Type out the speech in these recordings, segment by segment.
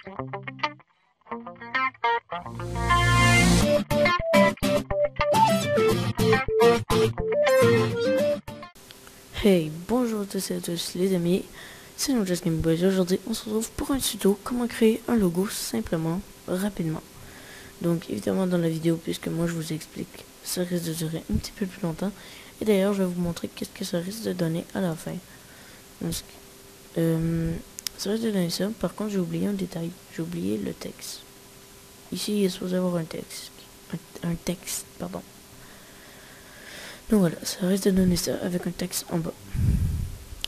Hey, bonjour à tous et à tous les amis, c'est Just Game Boys. Aujourd'hui on se retrouve pour un tuto comment créer un logo simplement, rapidement. Donc évidemment dans la vidéo, puisque moi je vous explique, ça risque de durer un petit peu plus longtemps. Et d'ailleurs je vais vous montrer qu'est-ce que ça risque de donner à la fin. Donc, ça risque de donner ça. Par contre j'ai oublié un détail, j'ai oublié le texte. Ici il est supposé avoir un texte, un texte, pardon. Donc voilà, ça risque de donner ça avec un texte en bas.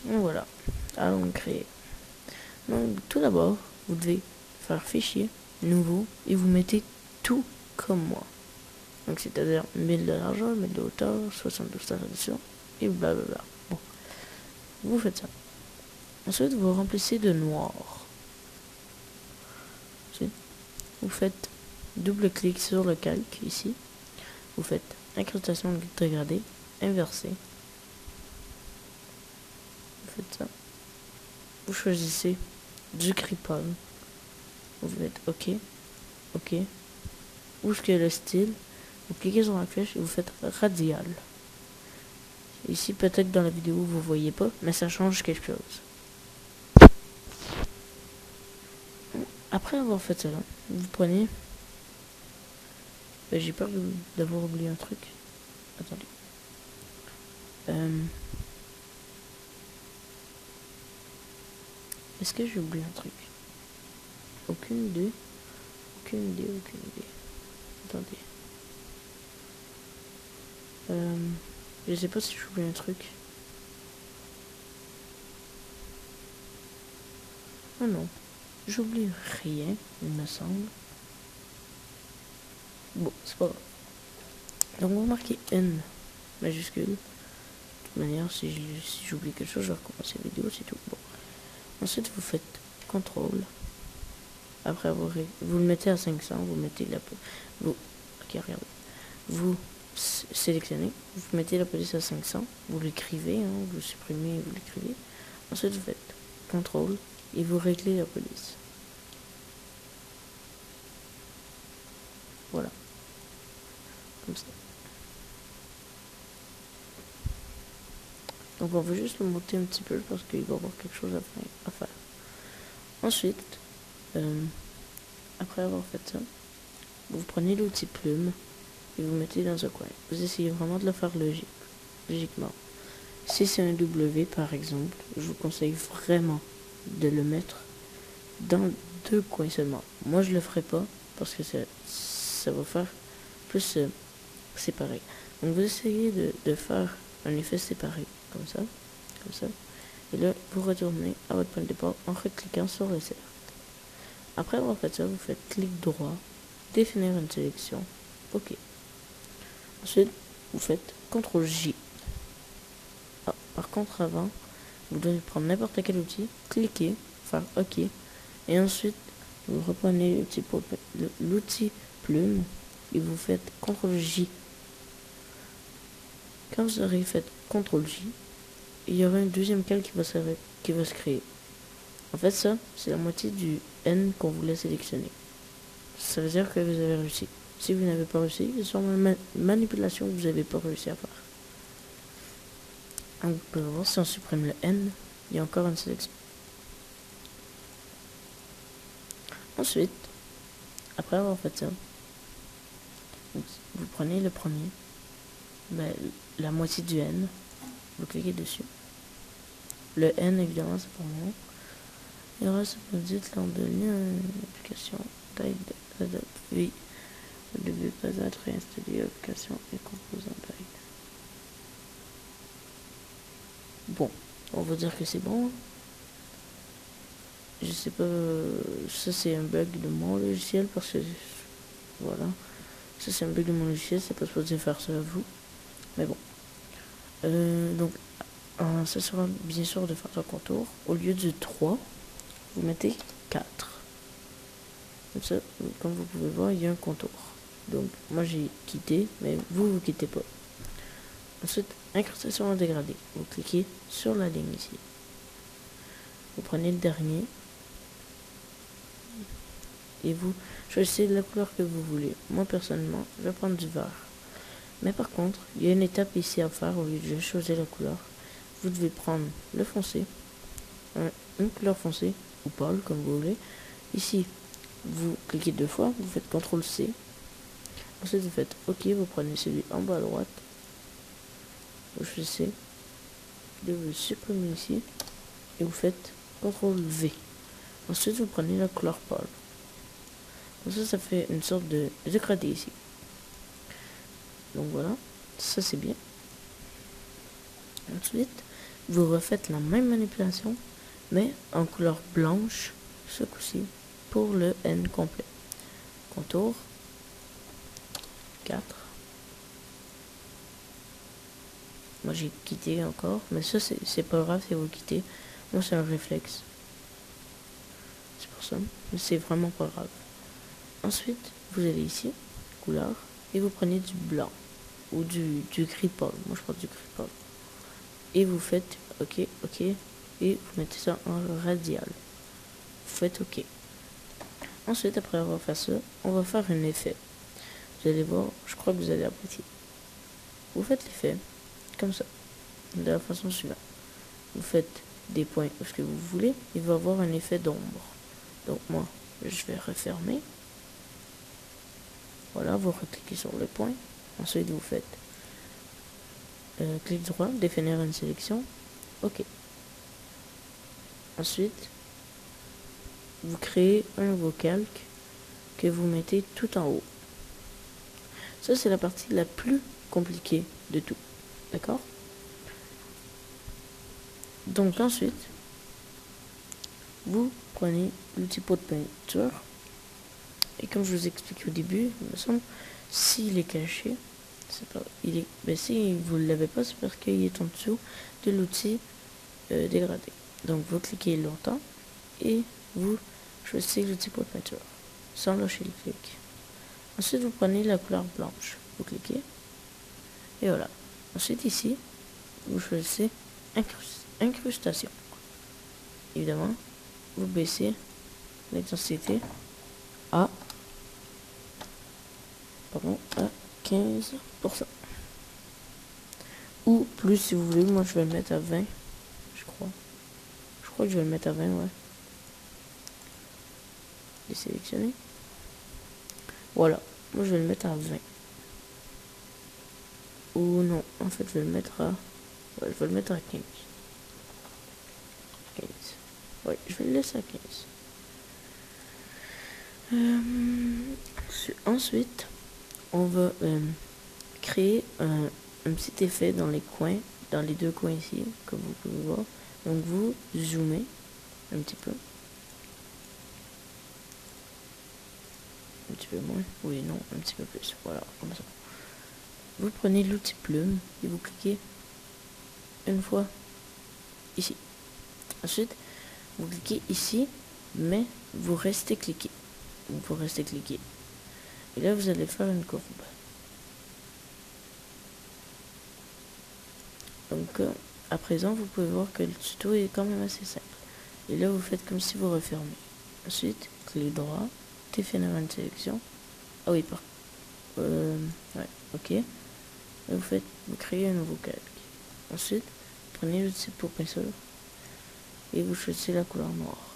Donc voilà, allons créer. Donc tout d'abord, vous devez faire fichier, nouveau, et vous mettez tout comme moi. Donc c'est-à-dire 1000 de largeur, 1000 de hauteur, 72 de radiation, et blablabla. Bon, vous faites ça. Ensuite, vous remplissez de noir. Ensuite, vous faites double-clic sur le calque, ici. Vous faites incrustation dégradée, inversée. Vous faites ça. Vous choisissez du Kripal. Vous faites OK, OK. Où est-ce que le style? Vous cliquez sur la flèche et vous faites radial. Ici, peut-être dans la vidéo, vous voyez pas, mais ça change quelque chose. Après avoir fait cela, vous prenez... j'ai peur d'avoir oublié un truc. Attendez. Est-ce que j'ai oublié un truc? Aucune idée. Aucune idée, aucune idée. Attendez. Je sais pas si j'ai oublié un truc. Ah non. J'oublie rien, il me semble. Bon, c'est pas grave. Donc vous marquez N majuscule. De toute manière, si j'oublie quelque chose, je vais recommencer la vidéo, c'est tout. Bon. Ensuite, vous faites CTRL. Après avoir... Vous le mettez à 500, vous mettez la... Ok, regardez. Vous sélectionnez, vous mettez la police à 500, vous l'écrivez, hein, vous supprimez, vous l'écrivez. Ensuite, vous faites CTRL et vous réglez la police. Voilà. Comme ça. Donc on veut juste le monter un petit peu parce qu'il va y avoir quelque chose à faire. Ensuite, après avoir fait ça, vous prenez l'outil plume et vous mettez dans un coin. Vous essayez vraiment de le faire logiquement. Si c'est un W par exemple, je vous conseille vraiment de le mettre dans 2 coins seulement. Moi je le ferai pas parce que ça va faire plus séparé. Donc vous essayez de faire un effet séparé, comme ça, comme ça. Et là, vous retournez à votre point de départ en cliquant sur le cercle. Après avoir fait ça, vous faites clic droit, définir une sélection, OK. Ensuite, vous faites CTRL J. Ah, par contre, avant, vous devez prendre n'importe quel outil, cliquer, faire OK, et ensuite, vous reprenez l'outil plume et vous faites CTRL J. Quand vous aurez fait CTRL J, il y aura un deuxième calque qui va se créer. En fait, ça, c'est la moitié du N qu'on voulait sélectionner. Ça veut dire que vous avez réussi. Si vous n'avez pas réussi, c'est sûrement une manipulation que vous n'avez pas réussi à faire. Donc, vous pouvez voir, si on supprime le N, il y a encore une sélection. Ensuite, après avoir fait ça, vous prenez le premier, la moitié du N, vous cliquez dessus. Le N, évidemment, c'est pour moi. Il y aura ce que vous dites lors de une application taille de oui. Au début, peut-être réinstaller l'application et composants taille. Bon, on va dire que c'est bon. Je sais pas, ça c'est un bug de mon logiciel parce que voilà, ça c'est un bug de mon logiciel, c'est pas supposé faire ça à vous, mais bon. Donc, ça sera bien sûr de faire un contour. Au lieu du 3, vous mettez 4. Comme ça, comme vous pouvez voir, il y a un contour. Donc, moi j'ai quitté, mais vous quittez pas. Ensuite, incrustation en dégradé. Vous cliquez sur la ligne ici. Vous prenez le dernier. et vous choisissez la couleur que vous voulez. Moi personnellement, je vais prendre du vert. Mais par contre, il y a une étape ici à faire au lieu de choisir la couleur. Vous devez prendre le foncé, une couleur foncée ou pâle comme vous voulez. Ici, vous cliquez 2 fois, vous faites CTRL-C. Ensuite, vous faites OK, vous prenez celui en bas à droite. Vous choisissez, vous le supprimez ici et vous faites CTRL-V. Ensuite, vous prenez la couleur pâle. Comme ça fait une sorte de dégradé ici. Donc voilà, ça c'est bien. Ensuite, vous refaites la même manipulation, mais en couleur blanche, ce coup-ci, pour le N complet. Contour 4. Moi j'ai quitté encore, mais ça c'est pas grave si vous quittez. Moi c'est un réflexe. C'est pour ça, mais c'est vraiment pas grave. Ensuite, vous allez ici, couleur, et vous prenez du blanc ou du gris pâle. Moi je prends du gris pâle. Et vous faites OK, OK, et vous mettez ça en radial. Vous faites OK. Ensuite, après avoir fait ça, on va faire un effet. Vous allez voir, je crois que vous allez apprécier. Vous faites l'effet comme ça, de la façon suivante. Vous faites des points où ce que vous voulez, il va avoir un effet d'ombre. Donc moi, je vais refermer. Voilà, vous recliquez sur le point. Ensuite, vous faites clic droit, définir une sélection. OK. Ensuite, vous créez un nouveau calque que vous mettez tout en haut. Ça, c'est la partie la plus compliquée de tout. D'accord? Donc ensuite, vous prenez l'outil pot de peinture. Et comme je vous expliqué au début, il me semble, s'il est caché, c'est pas, si vous ne l'avez pas, c'est parce qu'il est en dessous de l'outil dégradé. Donc vous cliquez longtemps et vous choisissez l'outil pot de peinture sans lâcher le clic. Ensuite, vous prenez la couleur blanche, vous cliquez et voilà. Ensuite ici, vous choisissez incrustation. Évidemment, vous baissez l'intensité à 15%. Ou plus si vous voulez, moi je vais le mettre à 20, je crois. Je crois que je vais le mettre à 20, ouais. Désélectionner. Voilà, moi je vais le mettre à 20. Ou non, en fait je vais le mettre à... Ouais, je vais le mettre à 15. 15. Ouais, je vais le laisser à 15. Ensuite, on va créer un petit effet dans les coins, dans les deux coins ici, comme vous pouvez voir. Donc vous zoomez un petit peu. Un petit peu moins. Oui, non, un petit peu plus. Voilà, comme ça. Vous prenez l'outil plume et vous cliquez une fois ici. Ensuite, vous cliquez ici, mais vous restez cliqué. Vous restez cliqué. Et là, vous allez faire une courbe. Donc, à présent, vous pouvez voir que le tuto est quand même assez simple. Et là, vous faites comme si vous refermez. Ensuite, clic droit, définir une sélection. Ah oui, ouais, OK. Là, vous créez un nouveau calque. Ensuite, prenez l'outil pour pinceau et vous choisissez la couleur noire.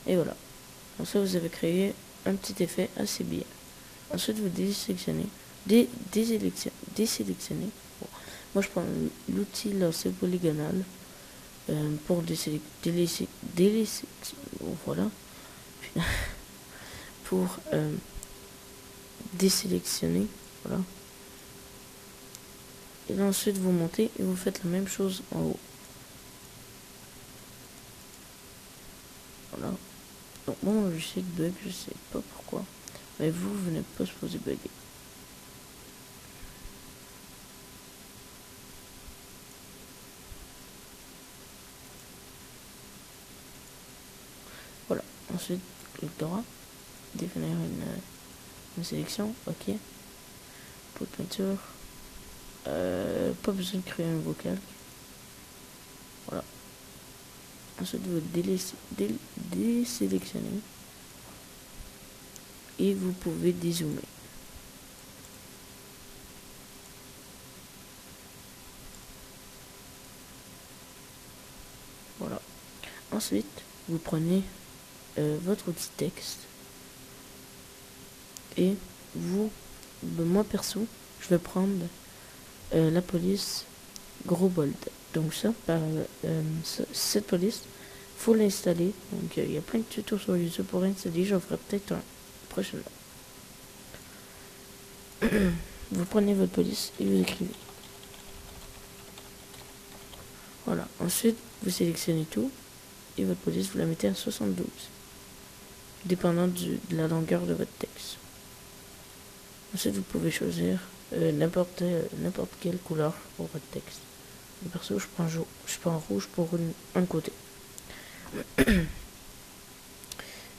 Et voilà. Comme ça, vous avez créé un petit effet assez bien. Ensuite, vous désélectionnez. Désélectionnez. Bon. Moi, je prends l'outil lancé polygonal pour voilà. Pour désélectionner. Voilà. Et là, ensuite, vous montez et vous faites la même chose en haut. Voilà. Donc, moi, mon logiciel bug, je sais pas pourquoi. Mais vous n'êtes pas supposé bugger. Voilà. Ensuite, clic droit. Définir une sélection. OK. Pot de peinture. Pas besoin de créer un nouveau calque. Voilà. Ensuite, vous désélectionnez. et vous pouvez dézoomer. Voilà. Ensuite, vous prenez votre outil texte et vous, moi perso, je vais prendre la police gros bold. Donc ça, cette police, faut l'installer. Donc il y a plein de tutos sur YouTube pour l'installer. J'en ferai peut-être un prochainement. Vous prenez votre police et vous écrivez. Voilà. Ensuite, vous sélectionnez tout et votre police, vous la mettez à 72, dépendant de la longueur de votre texte. Ensuite, vous pouvez choisir n'importe quelle couleur pour votre texte. Perso, je prends rouge pour un côté.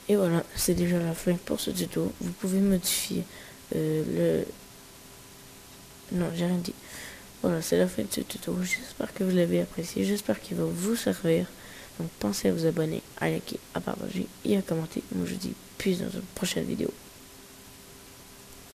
Et voilà, c'est déjà la fin pour ce tuto. Vous pouvez modifier Non, j'ai rien dit. Voilà, c'est la fin de ce tuto. J'espère que vous l'avez apprécié. J'espère qu'il va vous servir. Donc pensez à vous abonner, à liker, à partager et à commenter. Moi je vous dis plus dans une prochaine vidéo.